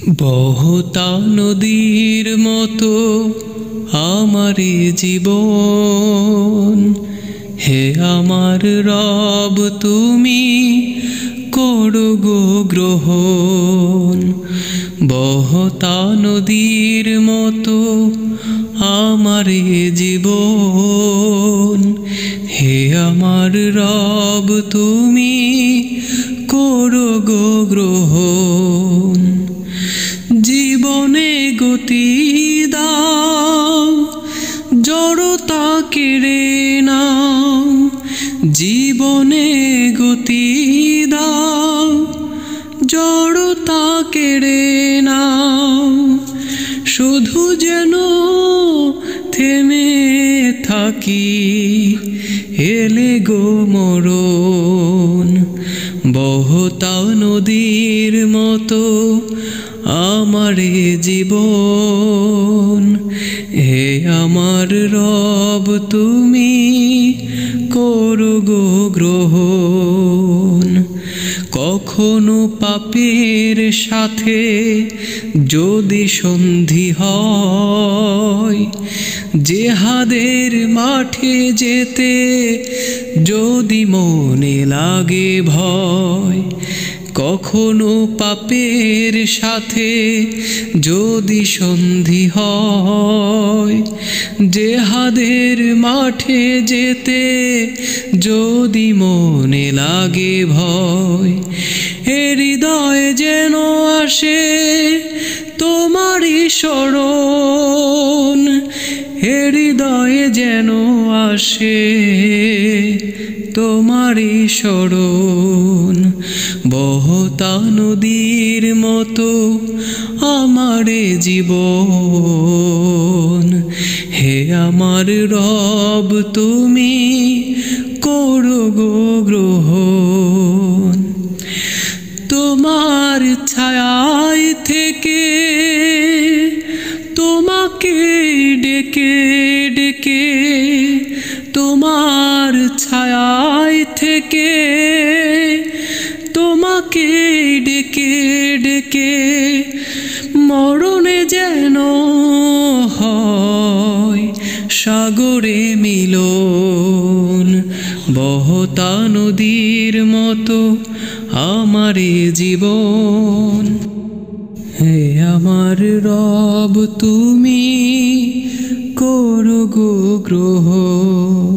বহতা নদীর মতো আমার জীবন, হে আমার রব তুমি করো গো গ্রহণ। বহতা নদীর মতো আমার জীবন, হে আমার রব তুমি করো গো গ্রহণ। জীবনে গতি দাও, জড়তা কেড়ে নাও। জীবনে গতি দাও, জড়তা কেড়ে নাও। শুধু যেন থেমে থাকি, এলে গো মরণ। বহতা নদীর মতো আমার জীবন, হে আমার রব তুমি করো গো গ্রহণ। কখনো পাপের সাথে যদি সন্ধি হয়, জেহাদের মাঠে যেতে যদি মনে লাগে ভয়। কখনো পাপের সাথে যদি সন্ধি হয়, জেহাদের মাঠে যেতে যদি মনে লাগে ভয়। হৃদয়ে যেন আসে তোমারই স্মরণ, হৃদয়ে যেন আসে তোমারই স্মরণ। বহতা নদীর মতো আমার জীবন, হে আমার রব তুমি করো গো গ্রহণ। তোমার ছায়ায় থেকে তোমাকে ডেকে ডেকে, তোমার ছায়ায় থেকে তোমাকে ডেকে ডেকে, মরণে যেন হয় সাগরে মিলন। বহতা নদীর মতো আমার জীবন, হে আমার রব তুমি করো গো গ্রহণ।